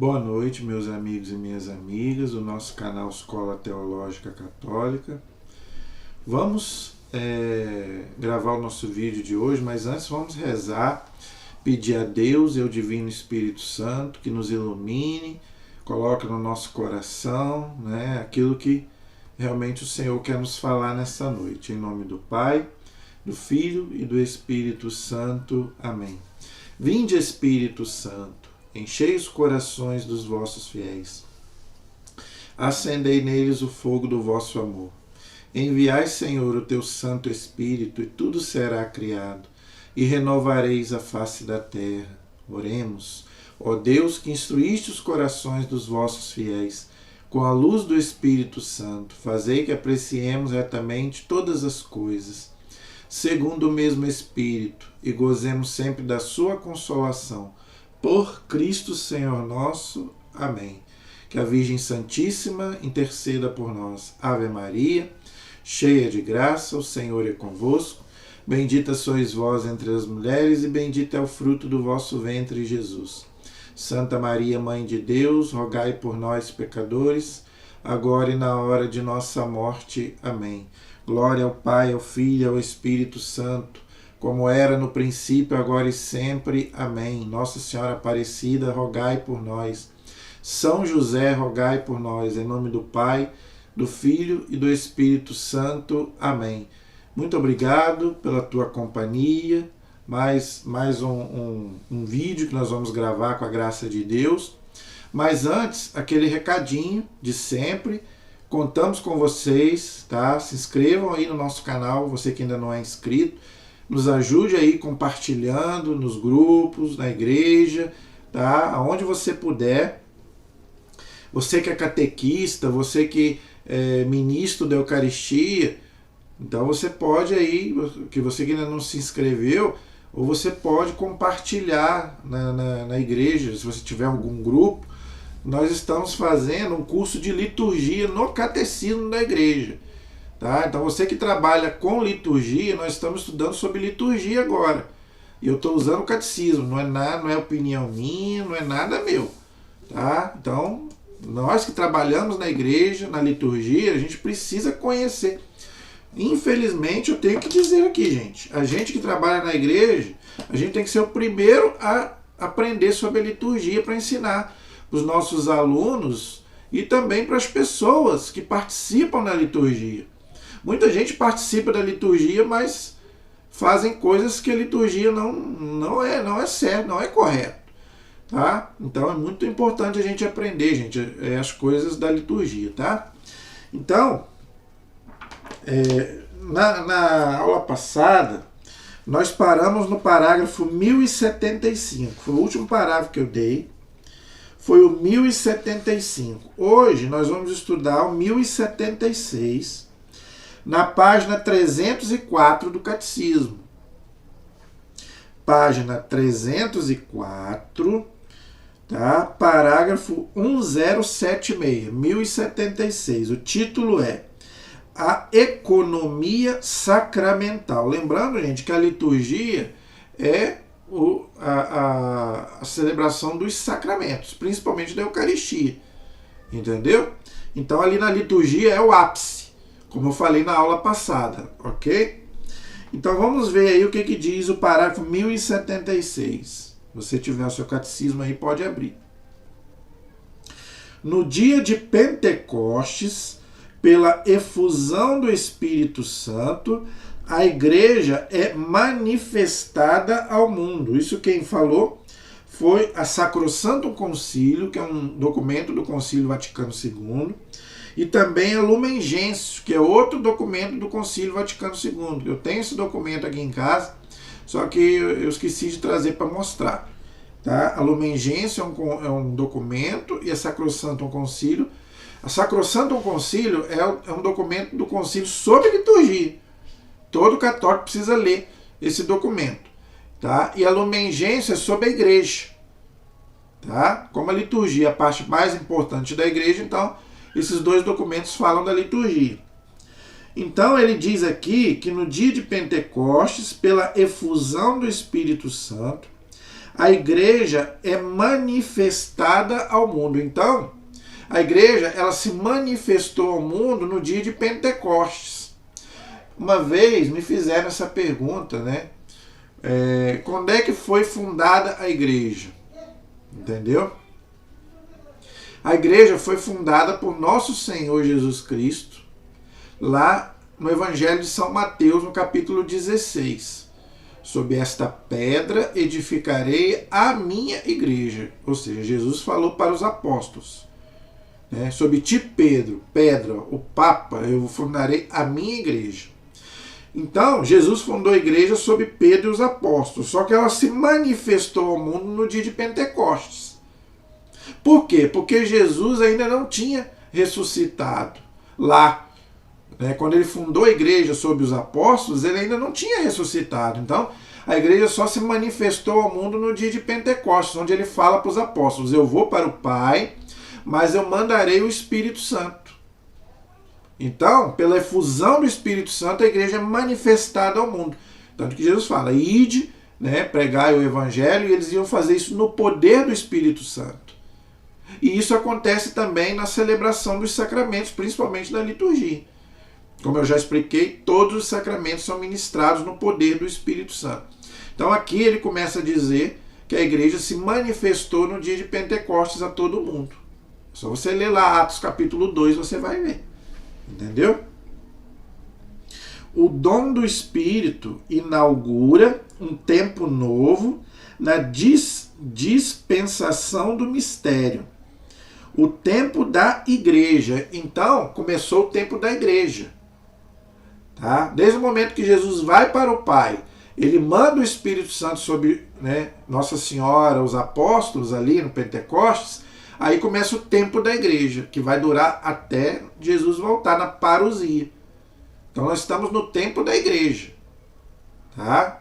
Boa noite, meus amigos e minhas amigas do nosso canal Escola Teológica Católica. Vamos gravar o nosso vídeo de hoje, mas antes vamos rezar, pedir a Deus e ao Divino Espírito Santo que nos ilumine, coloque no nosso coração, aquilo que realmente o Senhor quer nos falar nessa noite. Em nome do Pai, do Filho e do Espírito Santo. Amém. Vinde, Espírito Santo, enchei os corações dos vossos fiéis. Acendei neles o fogo do vosso amor. Enviai, Senhor, o teu Santo Espírito, e tudo será criado, e renovareis a face da terra. Oremos. Ó Deus, que instruíste os corações dos vossos fiéis, com a luz do Espírito Santo, fazei que apreciemos retamente todas as coisas, segundo o mesmo Espírito, e gozemos sempre da sua consolação. Por Cristo Senhor nosso. Amém. Que a Virgem Santíssima interceda por nós. Ave Maria, cheia de graça, o Senhor é convosco. Bendita sois vós entre as mulheres, e bendito é o fruto do vosso ventre, Jesus. Santa Maria, Mãe de Deus, rogai por nós, pecadores, agora e na hora de nossa morte. Amém. Glória ao Pai, ao Filho e ao Espírito Santo, como era no princípio, agora e sempre. Amém. Nossa Senhora Aparecida, rogai por nós. São José, rogai por nós. Em nome do Pai, do Filho e do Espírito Santo. Amém. Muito obrigado pela tua companhia. Mais um vídeo que nós vamos gravar com a graça de Deus. Mas antes, aquele recadinho de sempre. Contamos com vocês, tá? Se inscrevam aí no nosso canal, você que ainda não é inscrito. Nos ajude aí compartilhando nos grupos, na igreja, tá? Aonde você puder. Você que é catequista, você que é ministro da Eucaristia, então você pode aí, que você que ainda não se inscreveu, ou você pode compartilhar na igreja, se você tiver algum grupo. Nós estamos fazendo um curso de liturgia no catecismo da igreja. Tá? Então você que trabalha com liturgia, nós estamos estudando sobre liturgia agora. E eu estou usando o catecismo, não é opinião minha, não é nada meu. Tá? Então, nós que trabalhamos na igreja, na liturgia, a gente precisa conhecer. Infelizmente, eu tenho que dizer aqui, gente, a gente que trabalha na igreja, a gente tem que ser o primeiro a aprender sobre a liturgia para ensinar os nossos alunos e também para as pessoas que participam da liturgia. Muita gente participa da liturgia, mas fazem coisas que a liturgia não é certo, não é correto. Tá? Então é muito importante a gente aprender, gente, as coisas da liturgia. Tá? Então, na aula passada, nós paramos no parágrafo 1075. Foi o último parágrafo que eu dei. Foi o 1075. Hoje nós vamos estudar o 1076, na página 304 do Catecismo. Página 304, tá? Parágrafo 1076, 1076. O título é A Economia Sacramental. Lembrando, gente, que a liturgia é a celebração dos sacramentos, principalmente da Eucaristia, entendeu? Então ali na liturgia é o ápice, como eu falei na aula passada, ok? Então vamos ver aí o que diz o parágrafo 1076. Se você tiver o seu catecismo aí, pode abrir. No dia de Pentecostes, pela efusão do Espírito Santo, a igreja é manifestada ao mundo. Isso quem falou foi a Sacrosanto Concílio, que é um documento do Concílio Vaticano II, e também a Lumen Gentium, que é outro documento do Concílio Vaticano II. Eu tenho esse documento aqui em casa, só que eu esqueci de trazer para mostrar. Tá? A Lumen Gentium é um documento e a Sacrosanto Concílio. A Sacrosanto Concílio é um documento do Concílio sobre liturgia. Todo católico precisa ler esse documento. Tá? E a Lumen Gentium é sobre a igreja. Tá? Como a liturgia é a parte mais importante da igreja, então esses dois documentos falam da liturgia. Então ele diz aqui que no dia de Pentecostes, pela efusão do Espírito Santo, a igreja é manifestada ao mundo. Então, a igreja, ela se manifestou ao mundo no dia de Pentecostes. Uma vez me fizeram essa pergunta, né? Quando é que foi fundada a igreja? Entendeu? A igreja foi fundada por nosso Senhor Jesus Cristo, lá no Evangelho de São Mateus, no capítulo 16. Sob esta pedra edificarei a minha igreja. Ou seja, Jesus falou para os apóstolos. Sob ti, Pedro, pedra, o Papa, eu fundarei a minha igreja. Então, Jesus fundou a igreja sob Pedro e os apóstolos. Só que ela se manifestou ao mundo no dia de Pentecostes. Por quê? Porque Jesus ainda não tinha ressuscitado lá. Quando ele fundou a igreja sob os apóstolos, ele ainda não tinha ressuscitado. Então, a igreja só se manifestou ao mundo no dia de Pentecostes, onde ele fala para os apóstolos: eu vou para o Pai, mas eu mandarei o Espírito Santo. Então, pela efusão do Espírito Santo, a igreja é manifestada ao mundo. Tanto que Jesus fala: ide, pregai o Evangelho, e eles iam fazer isso no poder do Espírito Santo. E isso acontece também na celebração dos sacramentos, principalmente da liturgia. Como eu já expliquei, todos os sacramentos são ministrados no poder do Espírito Santo. Então aqui ele começa a dizer que a igreja se manifestou no dia de Pentecostes a todo mundo. É só você ler lá Atos capítulo 2, você vai ver. Entendeu? O dom do Espírito inaugura um tempo novo na dispensação do mistério. O tempo da igreja. Então, começou o tempo da igreja. Tá? Desde o momento que Jesus vai para o Pai, ele manda o Espírito Santo sobre Nossa Senhora, os apóstolos ali no Pentecostes, aí começa o tempo da igreja, que vai durar até Jesus voltar na parousia. Então nós estamos no tempo da igreja, tá?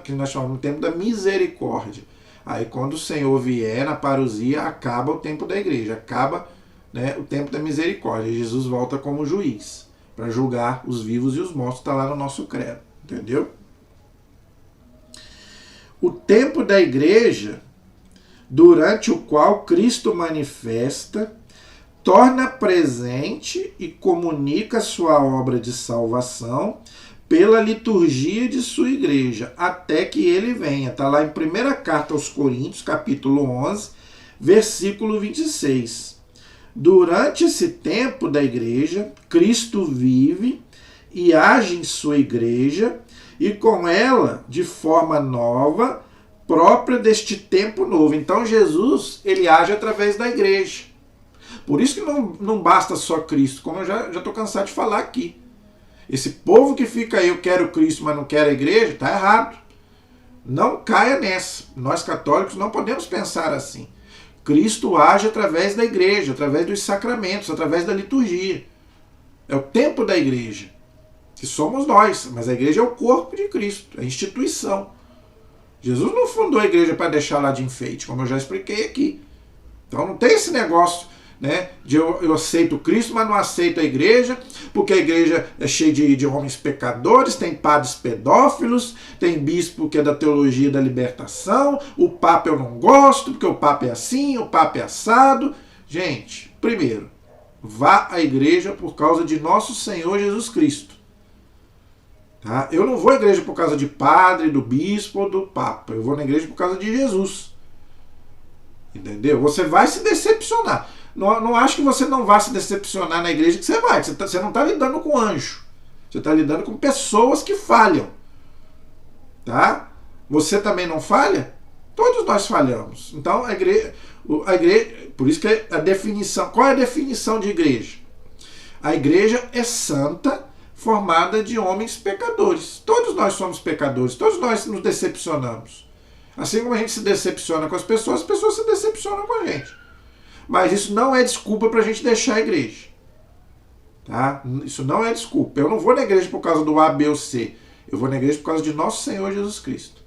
Que nós chamamos de tempo da misericórdia. Aí quando o Senhor vier na parousia, acaba o tempo da igreja, acaba o tempo da misericórdia. Jesus volta como juiz para julgar os vivos e os mortos, está lá no nosso credo, entendeu? O tempo da igreja, durante o qual Cristo manifesta, torna presente e comunica sua obra de salvação pela liturgia de sua igreja, até que ele venha. Está lá em 1ª Carta aos Coríntios, capítulo 11, versículo 26. Durante esse tempo da igreja, Cristo vive e age em sua igreja, e com ela, de forma nova, própria deste tempo novo. Então Jesus, ele age através da igreja. Por isso que não basta só Cristo, como eu já estou cansado de falar aqui. Esse povo que fica aí, eu quero Cristo, mas não quero a igreja, está errado. Não caia nessa. Nós católicos não podemos pensar assim. Cristo age através da igreja, através dos sacramentos, através da liturgia. É o tempo da igreja, que somos nós, mas a igreja é o corpo de Cristo, é a instituição. Jesus não fundou a igreja para deixar lá de enfeite, como eu já expliquei aqui. Então não tem esse negócio de eu aceito Cristo, mas não aceito a igreja, porque a igreja é cheia de homens pecadores, tem padres pedófilos, tem bispo que é da teologia da libertação, o Papa eu não gosto, porque o Papa é assim, o Papa é assado. Gente, primeiro, vá à igreja por causa de nosso Senhor Jesus Cristo. Tá? Eu não vou à igreja por causa de padre, do bispo ou do Papa, eu vou na igreja por causa de Jesus. Entendeu? Você vai se decepcionar. Não acho que você não vá se decepcionar na igreja que você vai. Você não está lidando com anjo. Você está lidando com pessoas que falham. Tá? Você também não falha? Todos nós falhamos. Então, a igreja, por isso que a definição... Qual é a definição de igreja? A igreja é santa, formada de homens pecadores. Todos nós somos pecadores. Todos nós nos decepcionamos. Assim como a gente se decepciona com as pessoas se decepcionam com a gente. Mas isso não é desculpa para a gente deixar a igreja. Tá? Isso não é desculpa. Eu não vou na igreja por causa do A, B ou C. Eu vou na igreja por causa de nosso Senhor Jesus Cristo.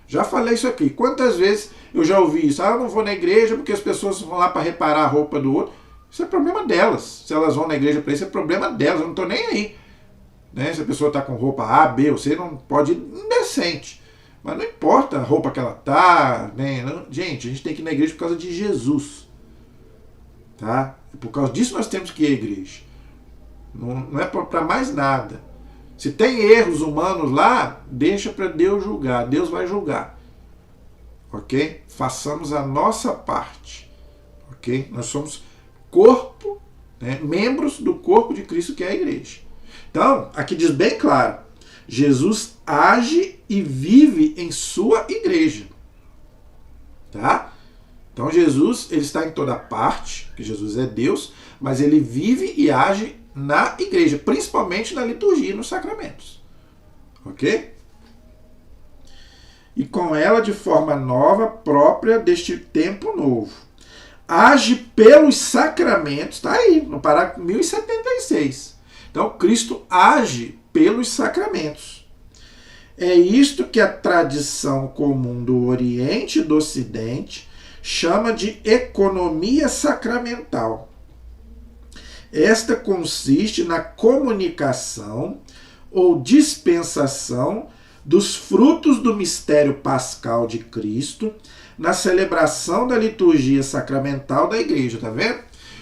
Já falei isso aqui. Quantas vezes eu já ouvi isso? Eu não vou na igreja porque as pessoas vão lá para reparar a roupa do outro. Isso é problema delas. Se elas vão na igreja para isso, é problema delas. Eu não estou nem aí. Se a pessoa está com roupa A, B ou C, não pode ir indecente. Mas não importa a roupa que ela tá, né? Gente, a gente tem que ir na igreja por causa de Jesus. Tá? Por causa disso nós temos que ir à igreja. Não é para mais nada. Se tem erros humanos lá, deixa para Deus julgar. Deus vai julgar. Ok? Façamos a nossa parte. Ok? Nós somos corpo, né? Membros do corpo de Cristo, que é a igreja. Então, aqui diz bem claro, Jesus age e vive em sua igreja. Tá? Então Jesus, ele está em toda parte, porque Jesus é Deus, mas ele vive e age na igreja, principalmente na liturgia e nos sacramentos. Ok? E com ela de forma nova, própria deste tempo novo. Age pelos sacramentos, está aí, no parágrafo 1076. Então, Cristo age pelos sacramentos. É isto que a tradição comum do Oriente e do Ocidente chama de economia sacramental. Esta consiste na comunicação ou dispensação dos frutos do mistério pascal de Cristo na celebração da liturgia sacramental da igreja, tá vendo?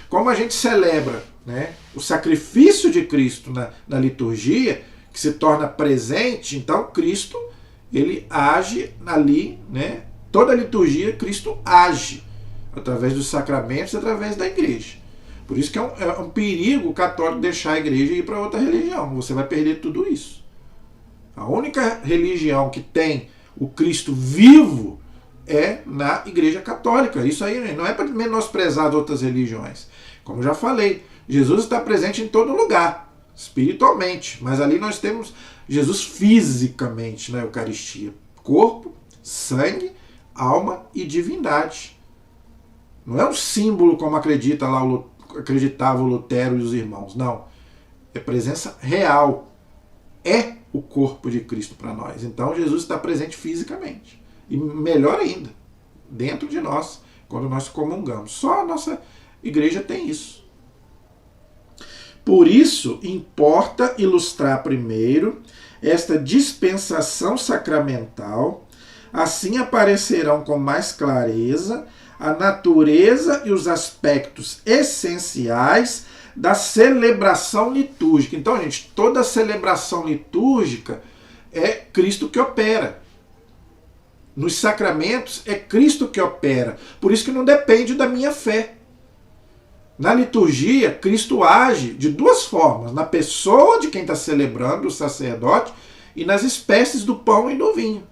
Como a gente celebra, né, o sacrifício de Cristo na liturgia, que se torna presente, então Cristo, ele age ali, né? Toda a liturgia, Cristo age através dos sacramentos e através da igreja. Por isso que é um perigo o católico deixar a igreja e ir para outra religião. Você vai perder tudo isso. A única religião que tem o Cristo vivo é na Igreja Católica. Isso aí não é para menosprezar as outras religiões. Como já falei, Jesus está presente em todo lugar, espiritualmente. Mas ali nós temos Jesus fisicamente na Eucaristia. Corpo, sangue, alma e divindade. Não é um símbolo como acreditava o Lutero e os irmãos. Não. É presença real. É o corpo de Cristo para nós. Então Jesus está presente fisicamente. E melhor ainda, dentro de nós, quando nós comungamos. Só a nossa igreja tem isso. Por isso, importa ilustrar primeiro esta dispensação sacramental, assim aparecerão com mais clareza a natureza e os aspectos essenciais da celebração litúrgica. Então, gente, toda celebração litúrgica é Cristo que opera. Nos sacramentos é Cristo que opera. Por isso que não depende da minha fé. Na liturgia, Cristo age de duas formas. Na pessoa de quem está celebrando, o sacerdote, e nas espécies do pão e do vinho.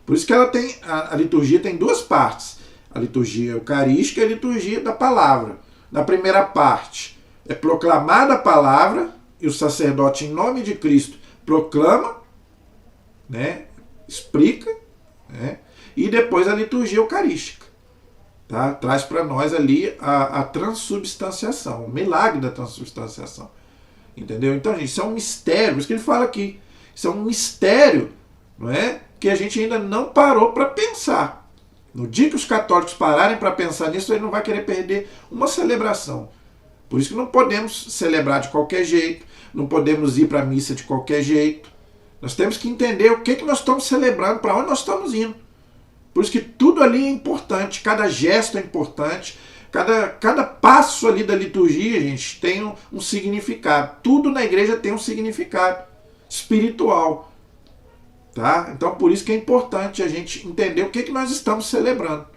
Por isso que a liturgia tem duas partes. A liturgia eucarística e a liturgia da palavra. Na primeira parte, é proclamada a palavra, e o sacerdote, em nome de Cristo, proclama, né, explica, né, e depois a liturgia eucarística. Tá? Traz para nós ali a transubstanciação, o milagre da transubstanciação. Entendeu? Então, gente, isso é um mistério, por isso que ele fala aqui. Isso é um mistério, não é, que a gente ainda não parou para pensar. No dia que os católicos pararem para pensar nisso, ele não vai querer perder uma celebração. Por isso que não podemos celebrar de qualquer jeito, não podemos ir para a missa de qualquer jeito. Nós temos que entender o que nós estamos celebrando, para onde nós estamos indo. Por isso que tudo ali é importante, cada gesto é importante, cada passo ali da liturgia, gente, tem um significado. Tudo na igreja tem um significado espiritual. Tá? Então, por isso que é importante a gente entender o que nós estamos celebrando.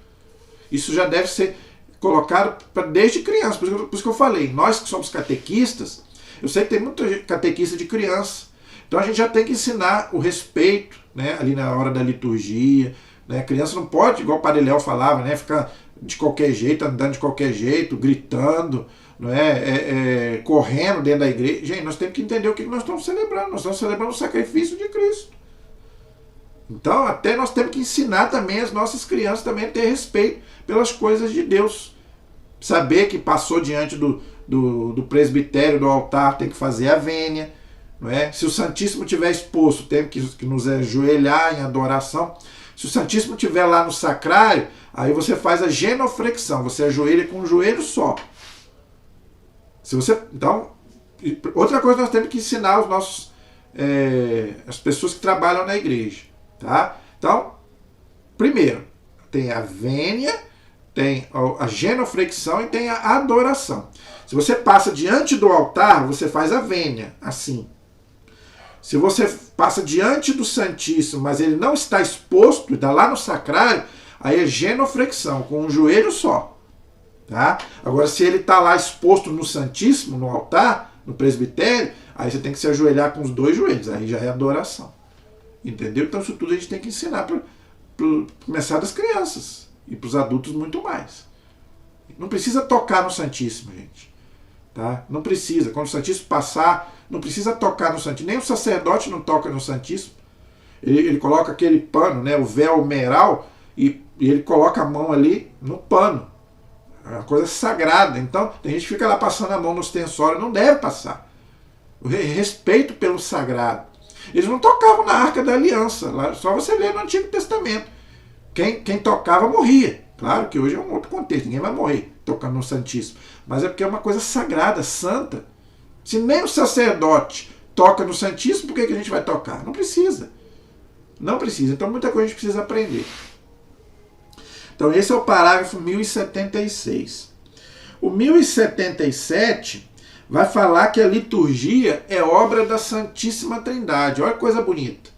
Isso já deve ser colocado desde criança. Por isso que eu falei, nós que somos catequistas, eu sei que tem muita catequista de criança. Então a gente já tem que ensinar o respeito, né, ali na hora da liturgia. Né? A criança não pode, igual o Padre Léo falava, né, ficar de qualquer jeito, andando de qualquer jeito, gritando, não correndo dentro da igreja. Gente, nós temos que entender o que nós estamos celebrando. Nós estamos celebrando o sacrifício de Cristo. Então, até nós temos que ensinar também as nossas crianças também a ter respeito pelas coisas de Deus. Saber que passou diante do presbitério, do altar, tem que fazer a vênia. Não é? Se o Santíssimo estiver exposto, temos que nos ajoelhar em adoração. Se o Santíssimo estiver lá no sacrário, aí você faz a genoflexão, você ajoelha com um joelho só. Então, outra coisa que nós temos que ensinar aos nossos, as pessoas que trabalham na igreja. Tá? Então, primeiro, tem a vênia, tem a genuflexão e tem a adoração. Se você passa diante do altar, você faz a vênia, assim. Se você passa diante do Santíssimo, mas ele não está exposto, está lá no sacrário, aí é genuflexão, com um joelho só. Tá? Agora, se ele está lá exposto no Santíssimo, no altar, no presbitério, aí você tem que se ajoelhar com os 2 joelhos, aí já é adoração. Entendeu? Então isso tudo a gente tem que ensinar para começar das crianças e para os adultos muito mais. Não precisa tocar no Santíssimo, gente. Tá? Não precisa. Quando o Santíssimo passar, não precisa tocar no Santíssimo. Nem o sacerdote não toca no Santíssimo. Ele coloca aquele pano, né, o véu meral, e ele coloca a mão ali no pano. É uma coisa sagrada. Então, tem gente que fica lá passando a mão no ostensório. Não deve passar. O respeito pelo sagrado. Eles não tocavam na Arca da Aliança. Só você lê no Antigo Testamento. Quem tocava morria. Claro que hoje é um outro contexto. Ninguém vai morrer tocando no Santíssimo. Mas é porque é uma coisa sagrada, santa. Se nem o sacerdote toca no Santíssimo, por que a gente vai tocar? Não precisa. Não precisa. Então muita coisa a gente precisa aprender. Então esse é o parágrafo 1076. O 1077 vai falar que a liturgia é obra da Santíssima Trindade. Olha que coisa bonita.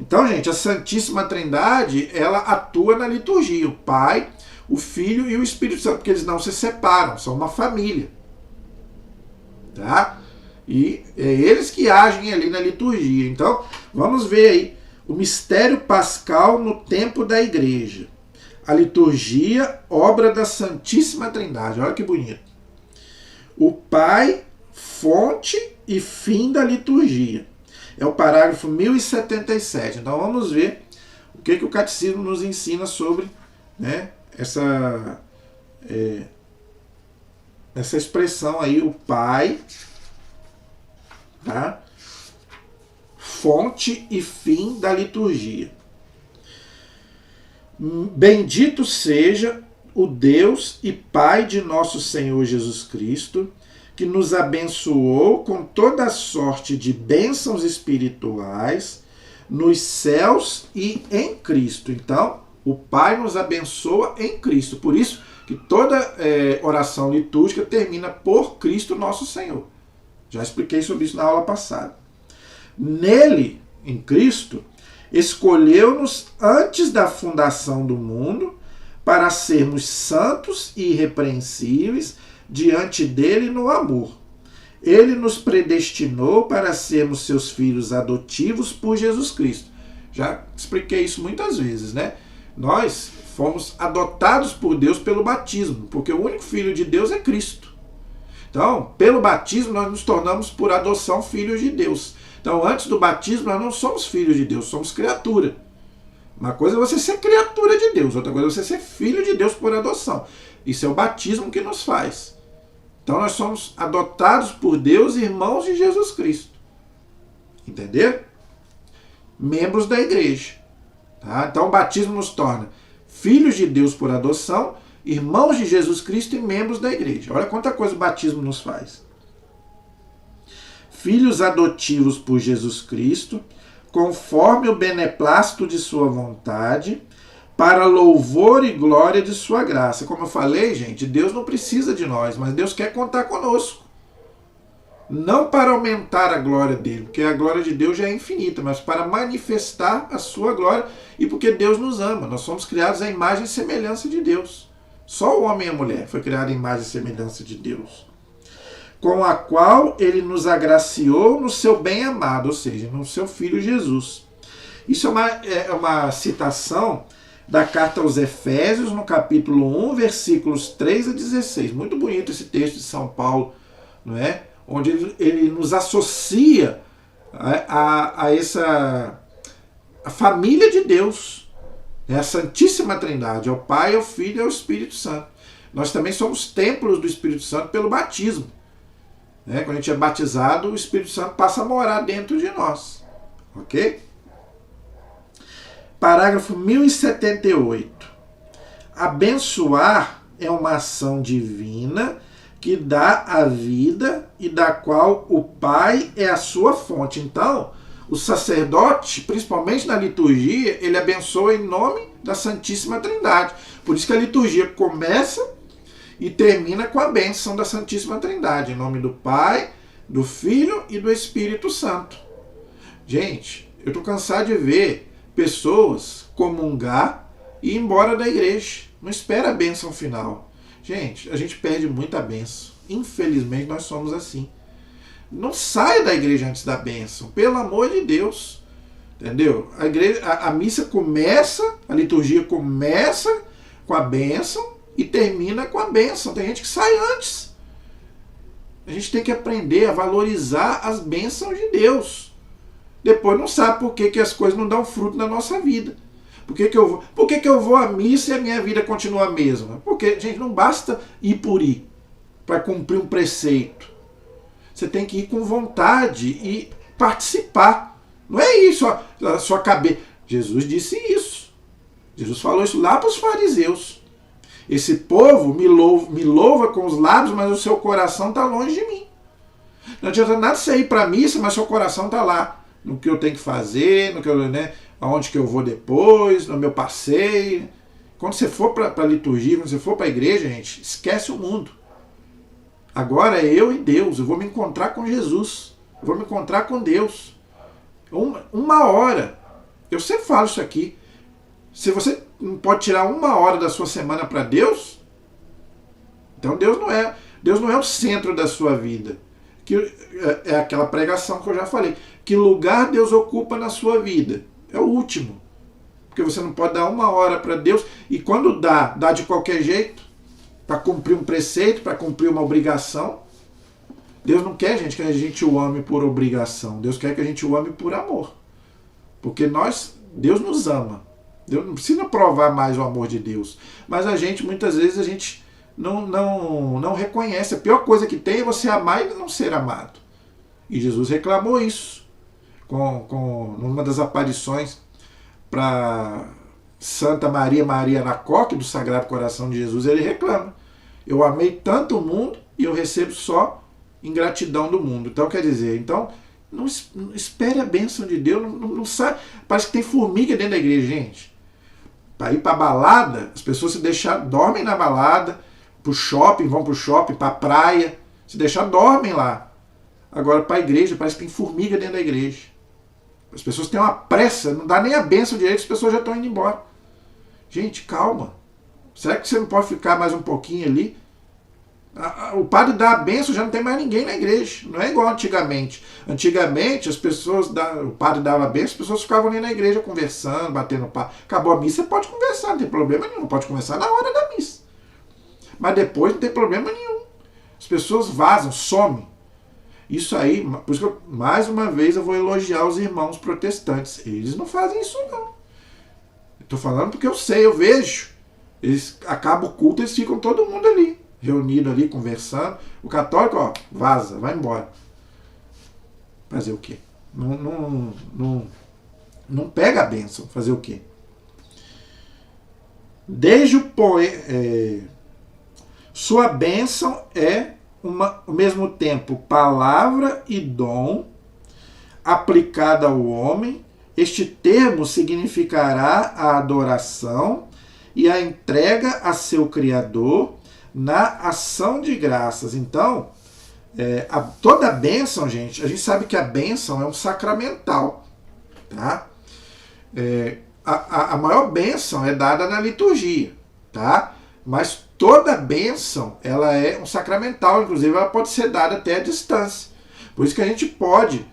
Então, gente, a Santíssima Trindade, ela atua na liturgia. O Pai, o Filho e o Espírito Santo, porque eles não se separam, são uma família. Tá? E é eles que agem ali na liturgia. Então, vamos ver aí o mistério pascal no tempo da igreja. A liturgia, obra da Santíssima Trindade. Olha que bonito. O Pai, fonte e fim da liturgia. É o parágrafo 1077. Então vamos ver o que o Catecismo nos ensina sobre, né, essa expressão aí, o Pai, tá? Fonte e fim da liturgia. Bendito seja o Deus e Pai de nosso Senhor Jesus Cristo, que nos abençoou com toda sorte de bênçãos espirituais nos céus e em Cristo. Então, o Pai nos abençoa em Cristo. Por isso que toda oração litúrgica termina por Cristo nosso Senhor. Já expliquei sobre isso na aula passada. Nele, em Cristo, escolheu-nos antes da fundação do mundo para sermos santos e irrepreensíveis diante dele no amor. Ele nos predestinou para sermos seus filhos adotivos por Jesus Cristo. Já expliquei isso muitas vezes, né? Nós fomos adotados por Deus pelo batismo, porque o único filho de Deus é Cristo. Então, pelo batismo, nós nos tornamos por adoção filhos de Deus. Então, antes do batismo, nós não somos filhos de Deus, somos criatura. Uma coisa é você ser criatura de Deus, outra coisa é você ser filho de Deus por adoção. Isso é o batismo que nos faz. Então nós somos adotados por Deus, irmãos de Jesus Cristo. Entenderam? Membros da igreja. Tá? Então o batismo nos torna filhos de Deus por adoção, irmãos de Jesus Cristo e membros da igreja. Olha quanta coisa o batismo nos faz. Filhos adotivos por Jesus Cristo, conforme o beneplácito de sua vontade, para louvor e glória de sua graça. Como eu falei, gente, Deus não precisa de nós, mas Deus quer contar conosco. Não para aumentar a glória dele, porque a glória de Deus já é infinita, mas para manifestar a sua glória e porque Deus nos ama. Nós somos criados à imagem e semelhança de Deus. Só o homem e a mulher foi criado à imagem e semelhança de Deus. Com a qual ele nos agraciou no seu bem-amado, ou seja, no seu Filho Jesus. Isso é uma citação da carta aos Efésios, no capítulo 1, versículos 3 a 16. Muito bonito esse texto de São Paulo, não é? Onde ele nos associa a essa a família de Deus, né? A Santíssima Trindade, ao Pai, ao Filho e ao Espírito Santo. Nós também somos templos do Espírito Santo pelo batismo. Né? Quando a gente é batizado, o Espírito Santo passa a morar dentro de nós. Ok? Parágrafo 1078. Abençoar é uma ação divina que dá a vida e da qual o Pai é a sua fonte. Então, O sacerdote, principalmente na liturgia, ele abençoa em nome da Santíssima Trindade. Por isso que a liturgia começa e termina com a bênção da Santíssima Trindade, em nome do Pai, do Filho e do Espírito Santo. Gente, eu estou cansado de ver pessoas comungar e ir embora da igreja. Não espera a bênção final. Gente, a gente perde muita bênção. Infelizmente, nós somos assim. Não saia da igreja antes da bênção, pelo amor de Deus. Entendeu? A missa começa, a liturgia começa com a bênção e termina com a bênção. Tem gente que sai antes. A gente tem que aprender a valorizar as bênçãos de Deus. Depois não sabe por que as coisas não dão fruto na nossa vida. Por que eu vou à missa e a minha vida continua a mesma? Porque, gente, não basta ir por ir para cumprir um preceito. Você tem que ir com vontade e participar. Não é isso a sua cabeça. Jesus disse isso. Jesus falou isso lá para os fariseus. Esse povo me louva com os lábios, mas o seu coração está longe de mim. Não adianta nada você ir para a missa, mas seu coração está lá. No que eu tenho que fazer, no que eu, aonde que eu vou depois, no meu passeio. Quando você for para a liturgia, quando você for para a igreja, gente, esquece o mundo. Agora é eu e Deus. Eu vou me encontrar com Jesus. Eu vou me encontrar com Deus. Uma hora. Eu sempre falo isso aqui. Se você não pode tirar uma hora da sua semana para Deus, então Deus não é o centro da sua vida. Que é aquela pregação que eu já falei. Que lugar Deus ocupa na sua vida? É o último. Porque você não pode dar uma hora para Deus. E quando dá de qualquer jeito. Para cumprir um preceito, para cumprir uma obrigação. Deus não quer, gente, que a gente o ame por obrigação. Deus quer que a gente o ame por amor. Porque Deus nos ama. Deus não precisa provar mais o amor de Deus. Mas muitas vezes, a gente não reconhece. A pior coisa que tem é você amar e não ser amado. E Jesus reclamou isso. Numa das aparições para Santa Maria Alacoque, do Sagrado Coração de Jesus, ele reclama. Eu amei tanto o mundo e eu recebo só ingratidão do mundo. Então, quer dizer, não espere a bênção de Deus, não sabe. Parece que tem formiga dentro da igreja, gente. Para ir para a balada, as pessoas dormem na balada, vão para o shopping, para a praia, se deixar, dormem lá. Agora, para a igreja, parece que tem formiga dentro da igreja. As pessoas têm uma pressa, não dá nem a bênção direito, as pessoas já estão indo embora. Gente, calma. Será que você não pode ficar mais um pouquinho ali? O padre dá a bênção, já não tem mais ninguém na igreja. Não é igual antigamente. Antigamente, o padre dava a bênção, as pessoas ficavam ali na igreja conversando, batendo papo. Acabou a missa, você pode conversar, não tem problema nenhum. Pode conversar na hora da missa. Mas depois não tem problema nenhum. As pessoas vazam, somem. Isso aí, por isso que mais uma vez eu vou elogiar os irmãos protestantes. Eles não fazem isso não. Estou falando porque eu sei, eu vejo. Eles acabam o culto, eles ficam todo mundo ali, reunido ali, conversando. O católico, vaza, vai embora. Fazer o quê? Não pega a bênção. Fazer o quê? Desde o sua bênção é ao mesmo tempo palavra e dom aplicada ao homem. Este termo significará a adoração e a entrega a seu Criador na ação de graças. Então, toda a bênção, gente, a gente sabe que a bênção é um sacramental. Tá? A maior bênção é dada na liturgia. Tá? Mas toda bênção ela é um sacramental, inclusive ela pode ser dada até à distância. Por isso que a gente pode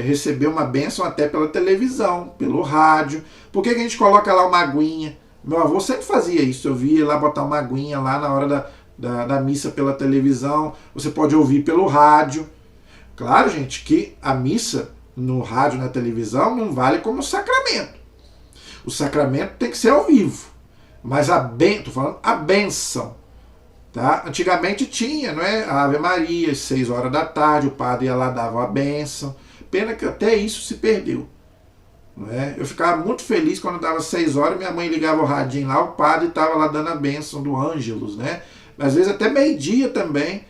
receber uma bênção até pela televisão, pelo rádio. Por que a gente coloca lá uma aguinha? Meu avô sempre fazia isso, eu via lá botar uma aguinha lá na hora da missa pela televisão, você pode ouvir pelo rádio. Claro, gente, que a missa no rádio, na televisão, não vale como sacramento. O sacramento tem que ser ao vivo, mas tô falando a bênção. Tá? Antigamente tinha, não é? A Ave Maria, às 6 horas da tarde, o padre ia lá, dava a bênção. Pena que até isso se perdeu. Não é? Eu ficava muito feliz quando dava 6 horas, minha mãe ligava o radinho lá, o padre estava lá dando a bênção do Ângelus, né? Às vezes até meio-dia também,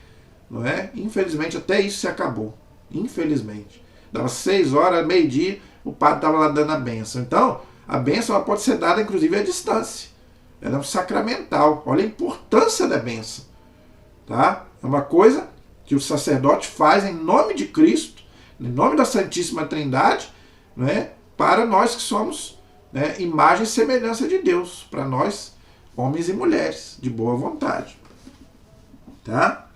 não é? Infelizmente até isso se acabou, infelizmente. Dava 6 horas, meio-dia, o padre estava lá dando a bênção. Então, a bênção ela pode ser dada, inclusive, à distância. Ela é um sacramental. Olha a importância da bênção. Tá? É uma coisa que o sacerdote faz em nome de Cristo, em nome da Santíssima Trindade, né, para nós que somos, né, imagem e semelhança de Deus, para nós, homens e mulheres, de boa vontade. Tá?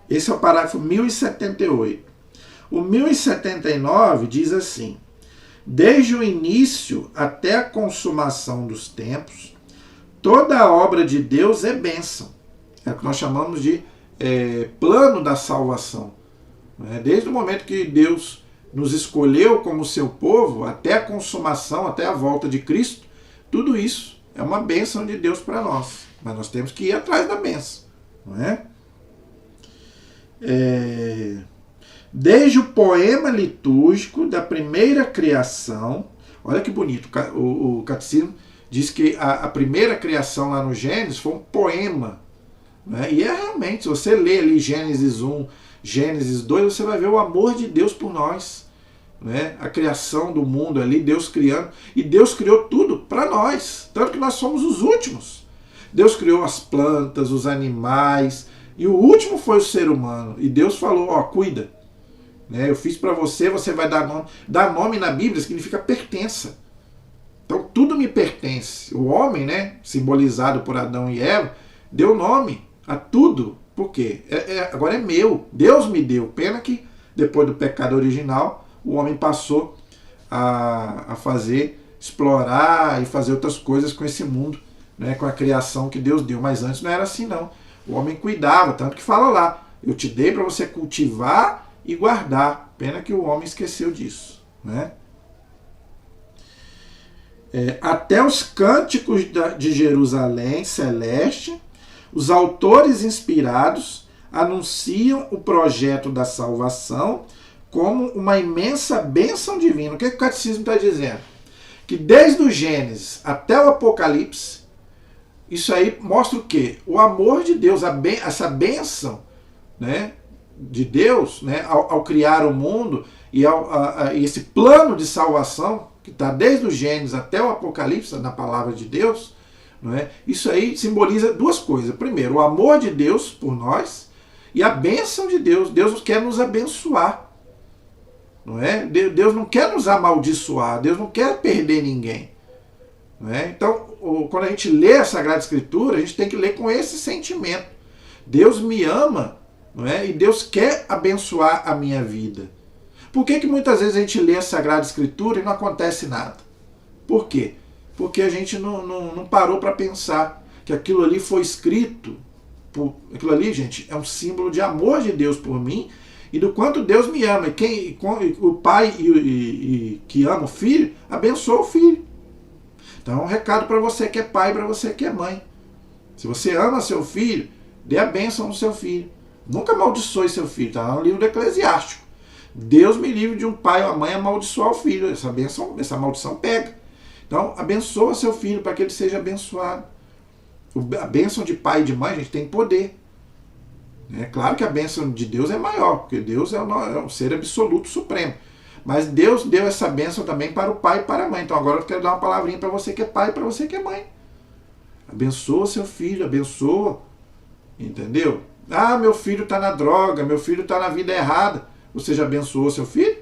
Esse é o parágrafo 1078. O 1079 diz assim: desde o início até a consumação dos tempos, toda a obra de Deus é bênção. É o que nós chamamos de plano da salvação. Desde o momento que Deus nos escolheu como seu povo, até a consumação, até a volta de Cristo, tudo isso é uma bênção de Deus para nós. Mas nós temos que ir atrás da bênção. Não é? Desde o poema litúrgico da primeira criação, olha que bonito, o catecismo diz que a primeira criação lá no Gênesis foi um poema. Né? E realmente, se você lê ali Gênesis 1, Gênesis 2, você vai ver o amor de Deus por nós. Né? A criação do mundo ali, Deus criando. E Deus criou tudo para nós, tanto que nós somos os últimos. Deus criou as plantas, os animais, e o último foi o ser humano. E Deus falou, cuida. Eu fiz para você, você vai dar nome. Dar nome na Bíblia significa pertença. Então tudo me pertence. O homem, né, simbolizado por Adão e Eva, deu nome a tudo. Por quê? Agora é meu. Deus me deu. Pena que depois do pecado original, o homem passou a explorar e fazer outras coisas com esse mundo, né, com a criação que Deus deu. Mas antes não era assim, não. O homem cuidava, tanto que fala lá, eu te dei para você cultivar e guardar. Pena que o homem esqueceu disso. Né? Até os cânticos de Jerusalém celeste, os autores inspirados anunciam o projeto da salvação como uma imensa bênção divina. O que o catecismo está dizendo? Que desde o Gênesis até o Apocalipse, isso aí mostra o quê? O amor de Deus, essa bênção, né, de Deus, né, ao criar o mundo e esse plano de salvação que está desde o Gênesis até o Apocalipse, na palavra de Deus, não é? Isso aí simboliza duas coisas. Primeiro, o amor de Deus por nós e a bênção de Deus. Deus quer nos abençoar. Não é? Deus não quer nos amaldiçoar, Deus não quer perder ninguém. Não é? Então, quando a gente lê a Sagrada Escritura, a gente tem que ler com esse sentimento. Deus me ama, não é? E Deus quer abençoar a minha vida. Por que muitas vezes a gente lê a Sagrada Escritura e não acontece nada? Por quê? Porque a gente não parou para pensar que aquilo ali foi escrito. Aquilo ali, gente, é um símbolo de amor de Deus por mim e do quanto Deus me ama. O pai que ama o filho, abençoa o filho. Então é um recado para você que é pai, para você que é mãe. Se você ama seu filho, dê a bênção ao seu filho. Nunca amaldiçoe seu filho, está no livro do Eclesiástico. Deus me livre de um pai ou uma mãe amaldiçoar o filho. Essa maldição pega. Então, abençoa seu filho para que ele seja abençoado. A bênção de pai e de mãe, a gente tem poder. É claro que a bênção de Deus é maior, porque Deus é um ser absoluto supremo. Mas Deus deu essa bênção também para o pai e para a mãe. Então agora eu quero dar uma palavrinha para você que é pai e para você que é mãe. Abençoa seu filho, abençoa. Entendeu? Ah, meu filho está na droga, meu filho está na vida errada. Você já abençoou seu filho?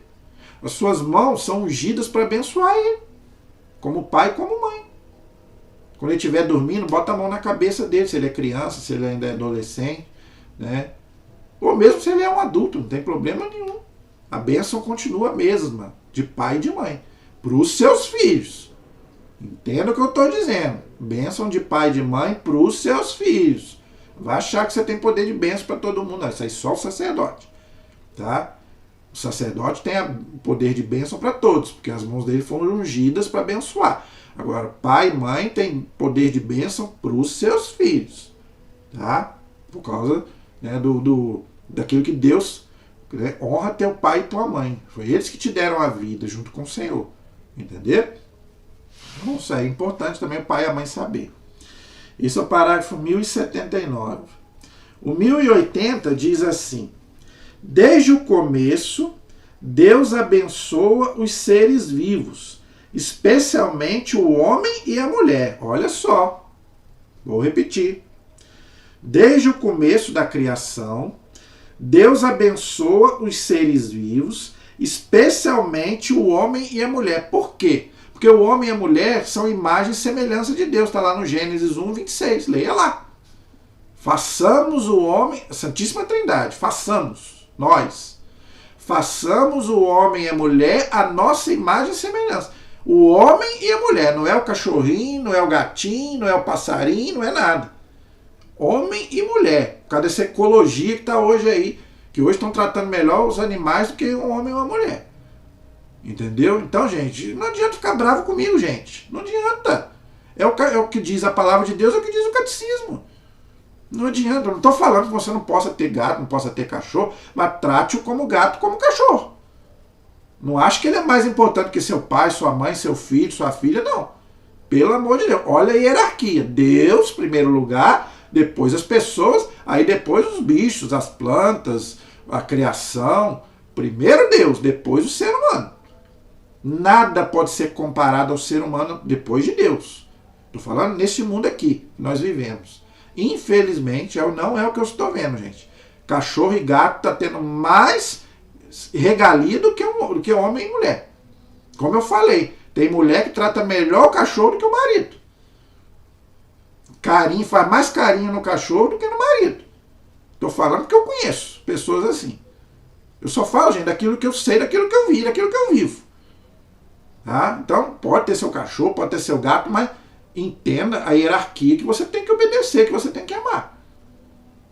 As suas mãos são ungidas para abençoar ele. Como pai e como mãe. Quando ele estiver dormindo, bota a mão na cabeça dele, se ele é criança, se ele ainda é adolescente, né? Ou mesmo se ele é um adulto, não tem problema nenhum. A bênção continua a mesma, de pai e de mãe, para os seus filhos. Entenda o que eu estou dizendo. Bênção de pai e de mãe para os seus filhos. Vai achar que você tem poder de bênção para todo mundo. Não, isso aí só o sacerdote. Tá? O sacerdote tem o poder de bênção para todos, porque as mãos dele foram ungidas para abençoar. Agora, pai e mãe têm poder de bênção para os seus filhos. Tá? Por causa, né, daquilo que Deus, né, honra teu pai e tua mãe. Foi eles que te deram a vida junto com o Senhor. Entendeu? Então, isso é importante também o pai e a mãe saber. Esse é o parágrafo 1079. O 1080 diz assim: Desde o começo, Deus abençoa os seres vivos, especialmente o homem e a mulher. Olha só, vou repetir. Desde o começo da criação, Deus abençoa os seres vivos, especialmente o homem e a mulher. Por quê? Porque o homem e a mulher são imagem e semelhança de Deus. Está lá no Gênesis 1, 26. Leia lá. Façamos o homem, Santíssima Trindade, façamos, nós. Façamos o homem e a mulher a nossa imagem e semelhança. O homem e a mulher, não é o cachorrinho, não é o gatinho, não é o passarinho, não é nada. Homem e mulher, por causa dessa ecologia que está hoje aí, que hoje estão tratando melhor os animais do que um homem e uma mulher. Entendeu? Então, gente, não adianta ficar bravo comigo, gente. Não adianta. É o que diz a palavra de Deus, é o que diz o catecismo. Não adianta. Eu não estou falando que você não possa ter gato, não possa ter cachorro, mas trate-o como gato, como cachorro. Não acho que ele é mais importante que seu pai, sua mãe, seu filho, sua filha, não. Pelo amor de Deus. Olha a hierarquia. Deus, primeiro lugar, depois as pessoas, aí depois os bichos, as plantas, a criação. Primeiro Deus, depois o ser humano. Nada pode ser comparado ao ser humano depois de Deus. Estou falando nesse mundo aqui que nós vivemos. Infelizmente, não é o que eu estou vendo, gente. Cachorro e gato está tendo mais regalia do que homem e mulher. Como eu falei, tem mulher que trata melhor o cachorro do que o marido. Carinho, faz mais carinho no cachorro do que no marido. Estou falando porque eu conheço pessoas assim. Eu só falo, gente, daquilo que eu sei, daquilo que eu vi, daquilo que eu vivo. Tá? Então, pode ter seu cachorro, pode ter seu gato, mas entenda a hierarquia que você tem que obedecer, que você tem que amar.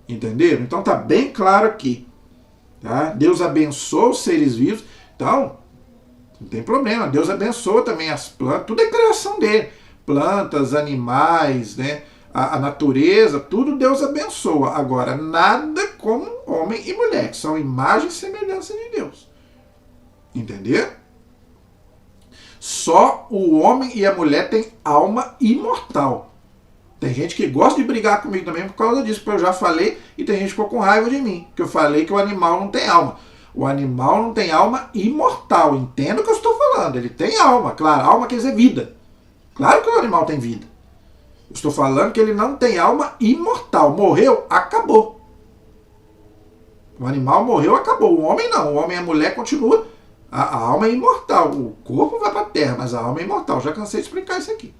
Entenderam? Então tá bem claro aqui. Tá? Deus abençoa os seres vivos. Então, não tem problema. Deus abençoa também as plantas. Tudo é criação dele. Plantas, animais, né? A natureza, tudo Deus abençoa. Agora, nada como homem e mulher, que são imagem e semelhança de Deus. Entendeu? Só o homem e a mulher têm alma imortal. Tem gente que gosta de brigar comigo também por causa disso, porque eu já falei e tem gente que ficou com raiva de mim, que eu falei que o animal não tem alma. O animal não tem alma imortal. Entenda o que eu estou falando. Ele tem alma, claro. Alma quer dizer vida. Claro que o animal tem vida. Eu estou falando que ele não tem alma imortal. Morreu, acabou. O animal morreu, acabou. O homem não. O homem e a mulher continua. A alma é imortal. O corpo vai para a terra, mas a alma é imortal. Já cansei de explicar isso aqui.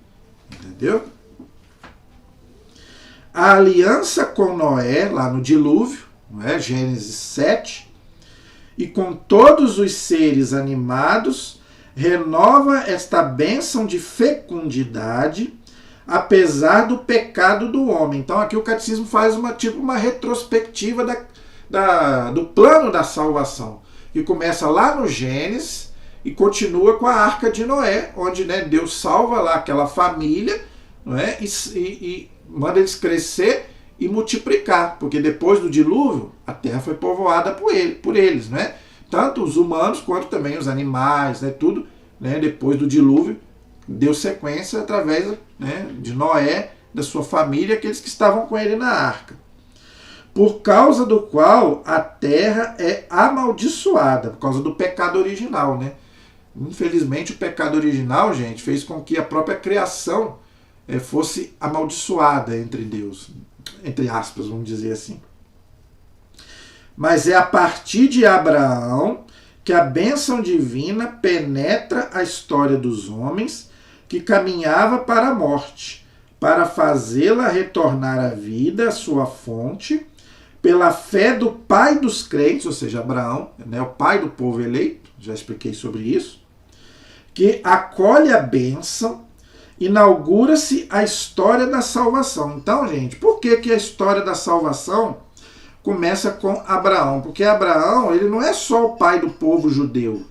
Entendeu? A aliança com Noé, lá no dilúvio, não é? Gênesis 7, e com todos os seres animados, renova esta bênção de fecundidade, apesar do pecado do homem. Então aqui o catecismo faz uma retrospectiva do plano da salvação, que começa lá no Gênesis e continua com a Arca de Noé, onde, né, Deus salva lá aquela família, não é? E manda eles crescer e multiplicar, porque depois do dilúvio a terra foi povoada por eles, né? Tanto os humanos quanto também os animais, né? Tudo, né? Depois do dilúvio deu sequência através, né, de Noé, da sua família, aqueles que estavam com ele na arca. Por causa do qual a terra é amaldiçoada, por causa do pecado original, né? Infelizmente o pecado original, gente, fez com que a própria criação fosse amaldiçoada entre Deus, entre aspas, vamos dizer assim. Mas é a partir de Abraão que a bênção divina penetra a história dos homens que caminhava para a morte, para fazê-la retornar à vida, à sua fonte, pela fé do pai dos crentes, ou seja, Abraão, né, o pai do povo eleito, já expliquei sobre isso, que acolhe a bênção, inaugura-se a história da salvação. Então, gente, por que a história da salvação começa com Abraão? Porque Abraão, ele não é só o pai do povo judeu,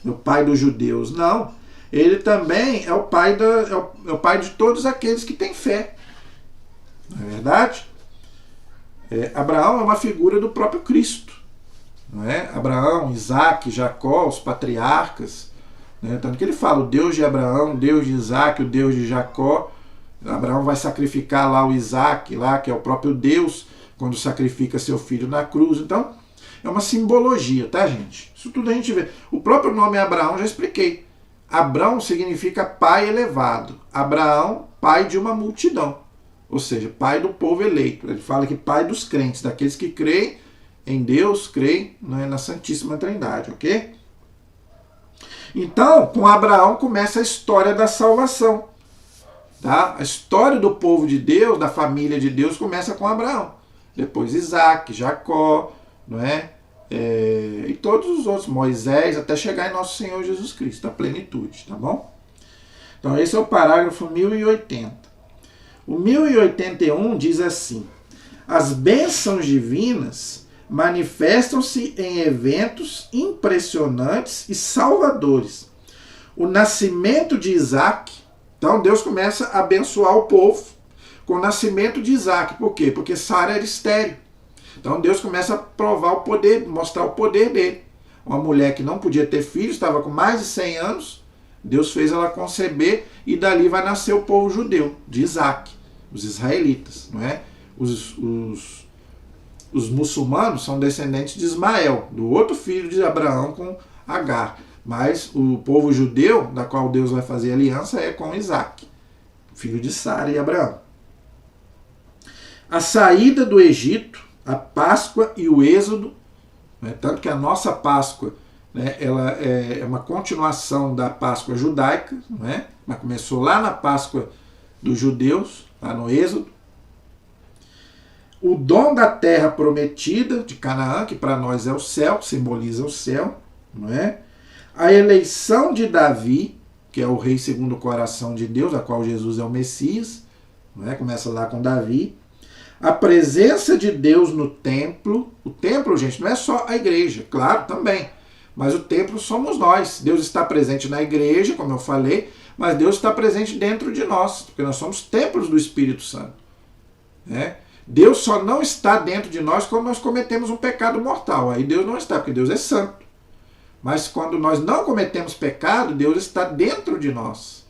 o pai dos judeus, não. Ele também é o pai, o pai de todos aqueles que têm fé. Não é verdade? Abraão é uma figura do próprio Cristo. Não é? Abraão, Isaac, Jacó, os patriarcas. Né? Tanto que ele fala, o Deus de Abraão, o Deus de Isaac, o Deus de Jacó. Abraão vai sacrificar lá o Isaac, lá, que é o próprio Deus, quando sacrifica seu filho na cruz. Então, É uma simbologia, tá, gente? Isso tudo a gente vê. O próprio nome Abraão, já expliquei. Abrão significa pai elevado. Abraão, pai de uma multidão. Ou seja, pai do povo eleito. Ele fala que pai dos crentes, daqueles que creem em Deus, creem, né, na Santíssima Trindade, ok? Então, com Abraão começa a história da salvação. Tá? A história do povo de Deus, da família de Deus, começa com Abraão. Depois Isaac, Jacó, não é? E todos os outros, Moisés, até chegar em nosso Senhor Jesus Cristo, a plenitude, tá bom? Então esse é o parágrafo 1080. O 1081 diz assim: as bênçãos divinas manifestam-se em eventos impressionantes e salvadores. O nascimento de Isaac, então Deus começa a abençoar o povo com o nascimento de Isaac. Por quê? Porque Sara era estéril. Então Deus começa a provar o poder, mostrar o poder dele. Uma mulher que não podia ter filhos, estava com mais de 100 anos, Deus fez ela conceber e dali vai nascer o povo judeu, de Isaac, os israelitas, não é? Os muçulmanos são descendentes de Ismael, do outro filho de Abraão com Agar. Mas o povo judeu, da qual Deus vai fazer aliança, é com Isaac, filho de Sara e Abraão. A saída do Egito, a Páscoa e o Êxodo, né, tanto que a nossa Páscoa, né, ela é uma continuação da Páscoa judaica, né, mas começou lá na Páscoa dos judeus, lá no Êxodo. O dom da terra prometida de Canaã, que para nós é o céu, que simboliza o céu, não é? A eleição de Davi, que é o rei segundo o coração de Deus, a qual Jesus é o Messias, não é? Começa lá com Davi. A presença de Deus no templo. O templo, gente, não é só a igreja, claro, também. Mas o templo somos nós. Deus está presente na igreja, como eu falei, mas Deus está presente dentro de nós, porque nós somos templos do Espírito Santo. Né? Deus só não está dentro de nós quando nós cometemos um pecado mortal. Aí Deus não está, porque Deus é santo. Mas quando nós não cometemos pecado, Deus está dentro de nós.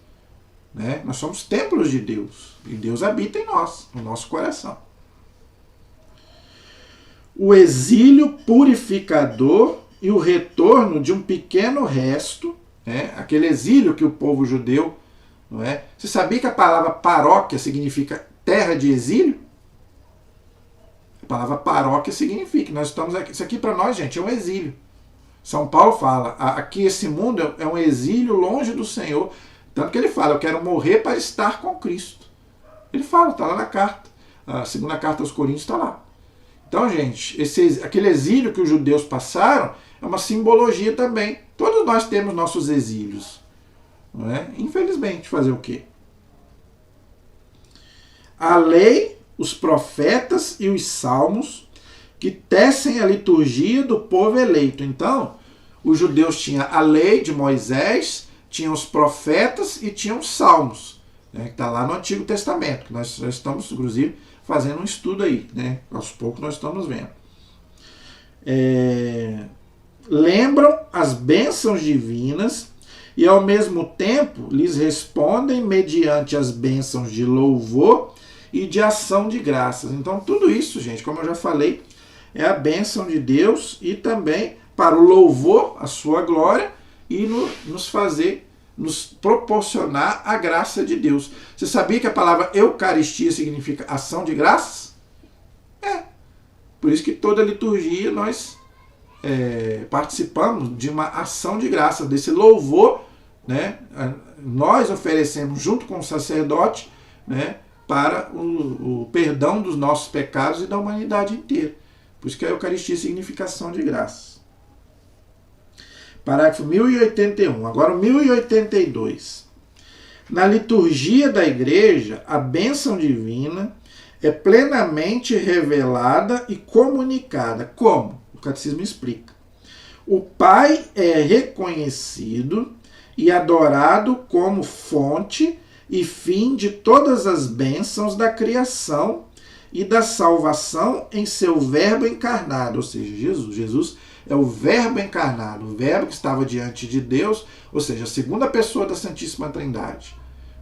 Né? Nós somos templos de Deus. E Deus habita em nós, no nosso coração. O exílio purificador e o retorno de um pequeno resto, né? Aquele exílio que o povo judeu, não é? Você sabia que a palavra paróquia significa terra de exílio? A palavra paróquia significa, nós estamos aqui, isso aqui para nós, gente, é um exílio. São Paulo fala, aqui esse mundo é um exílio longe do Senhor, tanto que ele fala, eu quero morrer para estar com Cristo. Ele fala, está lá na carta, a segunda carta aos Coríntios está lá. Então, gente, aquele exílio que os judeus passaram é uma simbologia também. Todos nós temos nossos exílios. Não é? Infelizmente, fazer o quê? A lei, os profetas e os salmos que tecem a liturgia do povo eleito. Então, os judeus tinham a lei de Moisés, tinham os profetas e tinham os salmos, né, que está lá no Antigo Testamento, que nós já estamos, inclusive, fazendo um estudo aí, né? Aos poucos nós estamos vendo. Lembram as bênçãos divinas e ao mesmo tempo lhes respondem mediante as bênçãos de louvor e de ação de graças. Então tudo isso, gente, como eu já falei, é a bênção de Deus e também para o louvor, a sua glória e nos proporcionar a graça de Deus. Você sabia que a palavra Eucaristia significa ação de graças? Por isso que toda liturgia nós participamos de uma ação de graça, desse louvor, né? Nós oferecemos junto com o sacerdote, né, para o perdão dos nossos pecados e da humanidade inteira. Por isso que a Eucaristia significa ação de graças. Parágrafo 1081. Agora o 1082. Na liturgia da igreja, a bênção divina é plenamente revelada e comunicada. Como? O catecismo explica. O Pai é reconhecido e adorado como fonte e fim de todas as bênçãos da criação e da salvação em seu Verbo encarnado, ou seja, Jesus. Jesus é o Verbo encarnado, o Verbo que estava diante de Deus, ou seja, a segunda pessoa da Santíssima Trindade,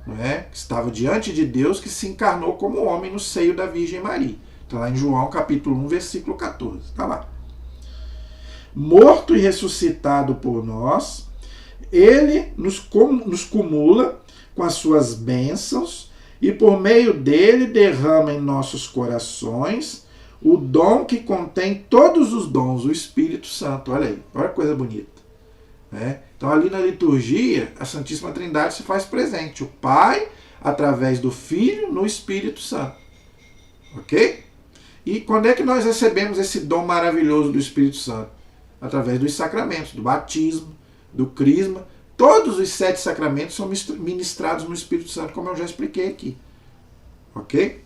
não é? Que estava diante de Deus, que se encarnou como homem no seio da Virgem Maria. Está lá em João capítulo 1, versículo 14. Está lá. morto e ressuscitado por nós, ele nos cumula com as suas bênçãos e por meio dele derrama em nossos corações o dom que contém todos os dons, o Espírito Santo. Olha aí, olha que coisa bonita. Né? Então ali na liturgia, a Santíssima Trindade se faz presente. O Pai, através do Filho, no Espírito Santo. Ok? E quando é que nós recebemos esse dom maravilhoso do Espírito Santo? Através dos sacramentos, do batismo, do crisma. Todos os 7 sacramentos são ministrados no Espírito Santo, como eu já expliquei aqui. Ok?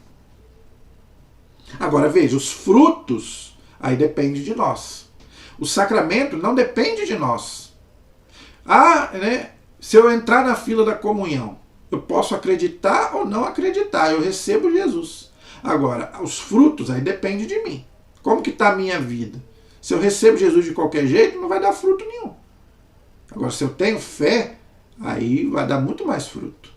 Agora veja, os frutos, aí depende de nós. O sacramento não depende de nós. Se eu entrar na fila da comunhão, eu posso acreditar ou não acreditar, eu recebo Jesus. Agora, os frutos, aí depende de mim. Como que está a minha vida? Se eu recebo Jesus de qualquer jeito, não vai dar fruto nenhum. Agora, se eu tenho fé, aí vai dar muito mais fruto.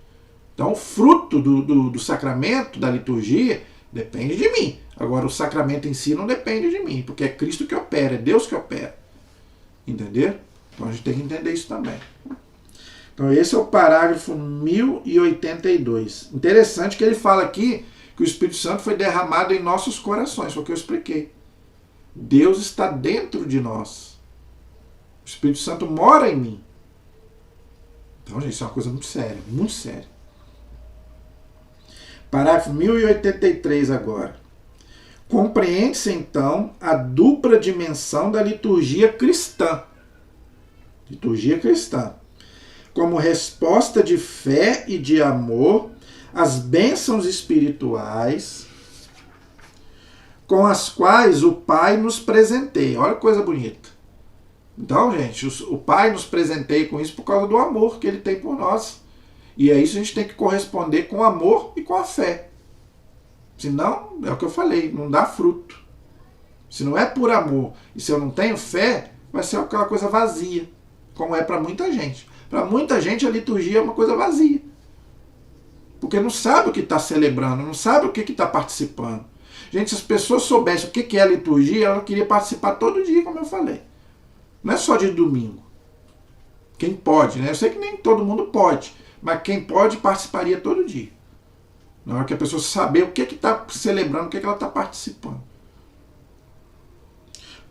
Então, o fruto do sacramento, da liturgia, depende de mim. Agora, o sacramento em si não depende de mim, porque é Cristo que opera, é Deus que opera. Entendeu? Então, a gente tem que entender isso também. Então, esse é o parágrafo 1082. Interessante que ele fala aqui que o Espírito Santo foi derramado em nossos corações, foi o que eu expliquei. Deus está dentro de nós. O Espírito Santo mora em mim. Então, gente, isso é uma coisa muito séria, muito séria. Parágrafo 1083 agora. Compreende-se, então, a dupla dimensão da liturgia cristã. Liturgia cristã. Como resposta de fé e de amor às bênçãos espirituais com as quais o Pai nos presenteia. Olha que coisa bonita. Então, gente, o Pai nos presenteia com isso por causa do amor que ele tem por nós. E é isso que a gente tem que corresponder com o amor e com a fé. Senão, é o que eu falei, não dá fruto. Se não é por amor e se eu não tenho fé, vai ser aquela coisa vazia, como é para muita gente. Para muita gente a liturgia é uma coisa vazia. Porque não sabe o que está celebrando, não sabe o que está participando. Gente, se as pessoas soubessem o que é a liturgia, ela queria participar todo dia, como eu falei. Não é só de domingo. Quem pode, né? Eu sei que nem todo mundo pode, mas quem pode participaria todo dia. Na hora que a pessoa saber o que está celebrando, o que ela está participando.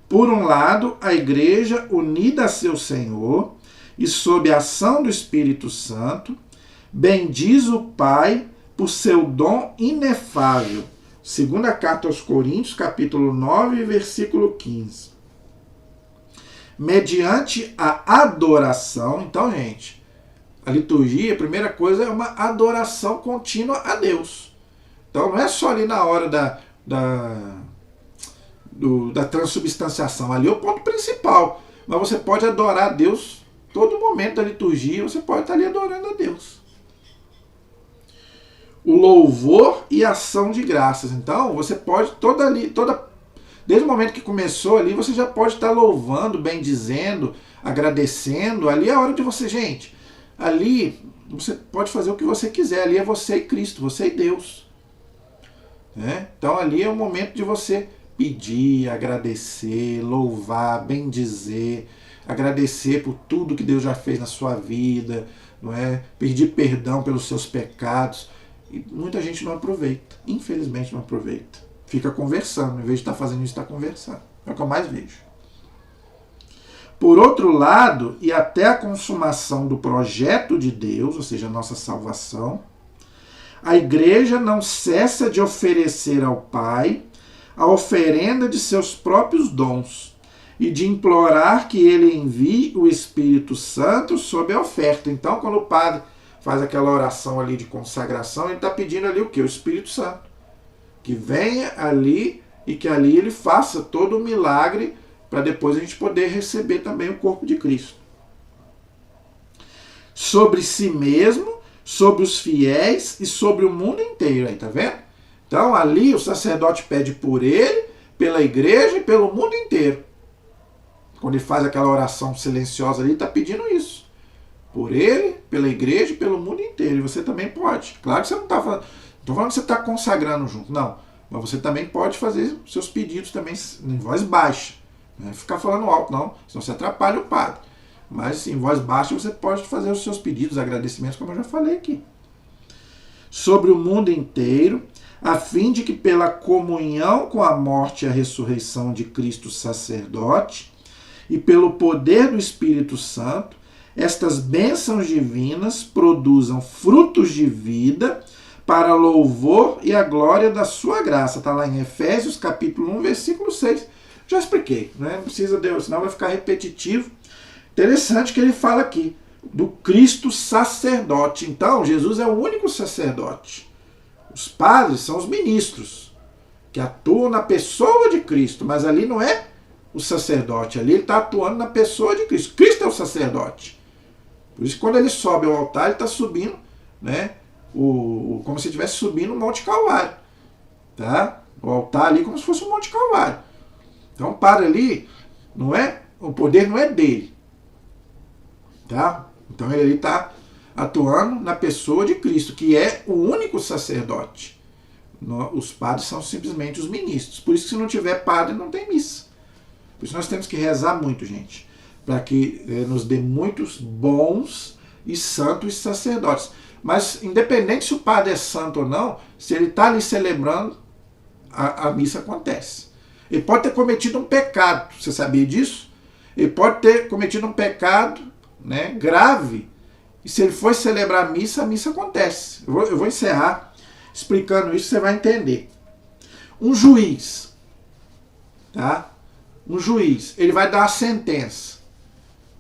Por um lado, a igreja unida a seu Senhor e sob a ação do Espírito Santo, bendiz o Pai por seu dom inefável. Segunda carta aos Coríntios, capítulo 9, versículo 15. Mediante a adoração, então, gente, a liturgia, a primeira coisa, é uma adoração contínua a Deus. Então, não é só ali na hora da transubstanciação, ali é o ponto principal. Mas você pode adorar a Deus todo momento da liturgia, você pode estar ali adorando a Deus. O louvor e ação de graças. Então, você pode desde o momento que começou ali, você já pode estar louvando, bendizendo, agradecendo. Ali é a hora de você, gente. Ali você pode fazer o que você quiser. Ali é você e Cristo, você e Deus. Então ali é o momento de você pedir, agradecer, louvar, bendizer, agradecer por tudo que Deus já fez na sua vida, não é? Pedir perdão pelos seus pecados. E muita gente não aproveita, infelizmente não aproveita. Fica conversando, em vez de estar fazendo isso, está conversando. É o que eu mais vejo. Por outro lado, e até a consumação do projeto de Deus, ou seja, a nossa salvação, a igreja não cessa de oferecer ao Pai a oferenda de seus próprios dons e de implorar que ele envie o Espírito Santo sob a oferta. Então, quando o padre faz aquela oração ali de consagração, ele está pedindo ali o quê? O Espírito Santo. Que venha ali e que ali ele faça todo o milagre para depois a gente poder receber também o corpo de Cristo. Sobre si mesmo, sobre os fiéis e sobre o mundo inteiro. Aí, tá vendo? Então ali o sacerdote pede por ele, pela igreja e pelo mundo inteiro. Quando ele faz aquela oração silenciosa ali, ele está pedindo isso. Por ele, pela igreja e pelo mundo inteiro. E você também pode. Claro que você não está falando... Não estou falando que você está consagrando junto, não. Mas você também pode fazer seus pedidos também em voz baixa. Não é ficar falando alto, não, senão você atrapalha o padre. Mas em voz baixa você pode fazer os seus pedidos, agradecimentos, como eu já falei aqui. Sobre o mundo inteiro, a fim de que pela comunhão com a morte e a ressurreição de Cristo sacerdote e pelo poder do Espírito Santo, estas bênçãos divinas produzam frutos de vida para louvor e a glória da sua graça. Está lá em Efésios capítulo 1, versículo 6. Já expliquei, né? Não precisa, senão vai ficar repetitivo. Interessante que ele fala aqui do Cristo sacerdote. Então, Jesus é o único sacerdote. Os padres são os ministros que atuam na pessoa de Cristo, mas ali não é o sacerdote, ali ele está atuando na pessoa de Cristo. Cristo é o sacerdote. Por isso, quando ele sobe ao altar, ele está subindo, né, como se estivesse subindo o Monte Calvário. Tá? O altar ali como se fosse um Monte Calvário. Então, para ali, o poder não é dele. Tá? Então, ele está atuando na pessoa de Cristo, que é o único sacerdote. Os padres são simplesmente os ministros. Por isso que se não tiver padre, não tem missa. Por isso nós temos que rezar muito, gente, para que nos dê muitos bons e santos sacerdotes. Mas, independente se o padre é santo ou não, se ele está ali celebrando, a missa acontece. Ele pode ter cometido um pecado, você sabia disso? Ele pode ter cometido um pecado, né, grave, e se ele for celebrar a missa acontece. Eu vou encerrar explicando isso, você vai entender. Um juiz, tá? Um juiz, ele vai dar a sentença.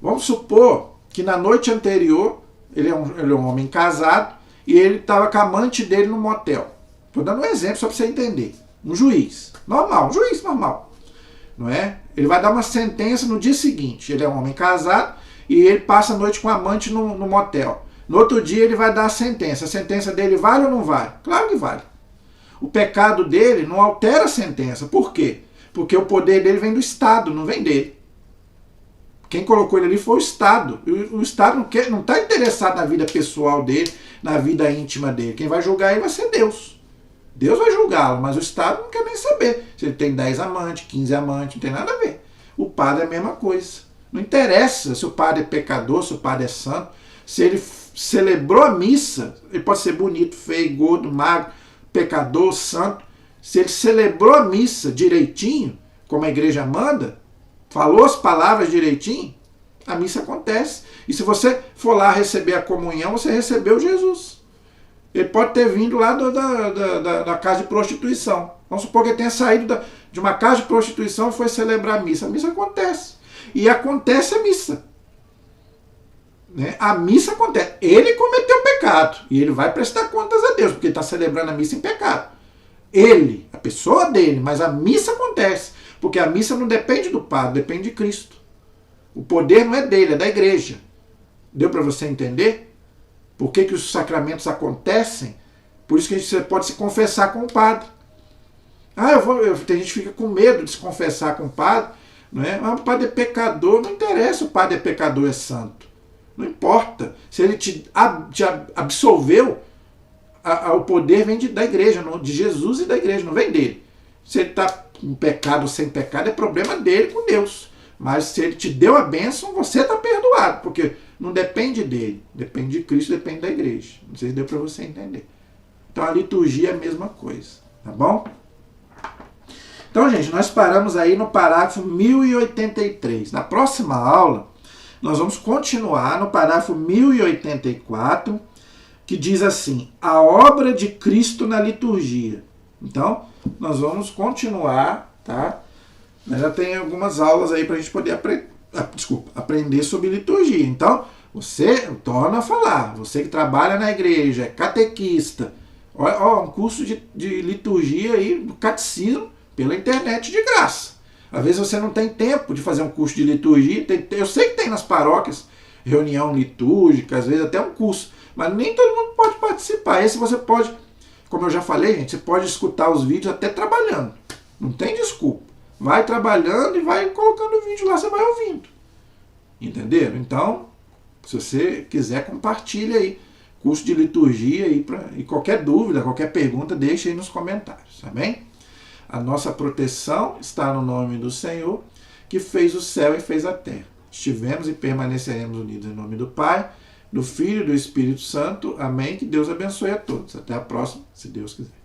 Vamos supor que na noite anterior, ele é um homem casado, e ele estava com a amante dele no motel. Estou dando um exemplo só para você entender. Um juiz, normal, um juiz normal. Não é? Ele vai dar uma sentença no dia seguinte. Ele é um homem casado, e ele passa a noite com a amante no motel. No outro dia ele vai dar a sentença. A sentença dele vale ou não vale? Claro que vale. O pecado dele não altera a sentença. Por quê? Porque o poder dele vem do Estado, não vem dele. Quem colocou ele ali foi o Estado. O Estado não está interessado na vida pessoal dele, na vida íntima dele. Quem vai julgar ele vai ser Deus. Deus vai julgá-lo, mas o Estado não quer nem saber se ele tem 10 amantes, 15 amantes, não tem nada a ver. O padre é a mesma coisa. Não interessa se o padre é pecador, se o padre é santo. Se ele celebrou a missa, ele pode ser bonito, feio, gordo, magro, pecador, santo. Se ele celebrou a missa direitinho, como a igreja manda, falou as palavras direitinho, a missa acontece. E se você for lá receber a comunhão, você recebeu Jesus. Ele pode ter vindo lá da casa de prostituição. Vamos supor que ele tenha saído de uma casa de prostituição e foi celebrar a missa. A missa acontece. E acontece a missa. Né? A missa acontece. Ele cometeu pecado. E ele vai prestar contas a Deus, porque ele está celebrando a missa em pecado. Ele, a pessoa dele, mas a missa acontece. Porque a missa não depende do padre, depende de Cristo. O poder não é dele, é da igreja. Deu para você entender? Por que os sacramentos acontecem? Por isso que você pode se confessar com o padre. Tem gente que fica com medo de se confessar com o padre. Não é? Mas o padre é pecador, não interessa o padre é pecador, é santo. Não importa. Se ele te absolveu, o poder vem da igreja, de Jesus e da igreja, não vem dele. Se ele está com pecado ou sem pecado, é problema dele com Deus. Mas se ele te deu a bênção, você está perdoado, porque não depende dele, depende de Cristo, depende da igreja. Não sei se deu para você entender. Então a liturgia é a mesma coisa, tá bom? Então, gente, nós paramos aí no parágrafo 1083. Na próxima aula, nós vamos continuar no parágrafo 1084, que diz assim: a obra de Cristo na liturgia. Então, nós vamos continuar, tá? Mas já tem algumas aulas aí para a gente poder aprender sobre liturgia. Então, você torna a falar, você que trabalha na igreja, é catequista, um curso de liturgia aí, do catecismo, pela internet de graça. Às vezes você não tem tempo de fazer um curso de liturgia, eu sei que tem nas paróquias reunião litúrgica, às vezes até um curso, mas nem todo mundo pode participar. Esse você pode, como eu já falei, gente, você pode escutar os vídeos até trabalhando. Não tem desculpa. Vai trabalhando e vai colocando o vídeo lá, você vai ouvindo. Entenderam? Então, se você quiser, compartilha aí. Curso de liturgia aí, e qualquer dúvida, qualquer pergunta, deixa aí nos comentários, tá bem? A nossa proteção está no nome do Senhor que fez o céu e fez a terra. Estivemos e permaneceremos unidos em nome do Pai, do Filho e do Espírito Santo. Amém. Que Deus abençoe a todos. Até a próxima, se Deus quiser.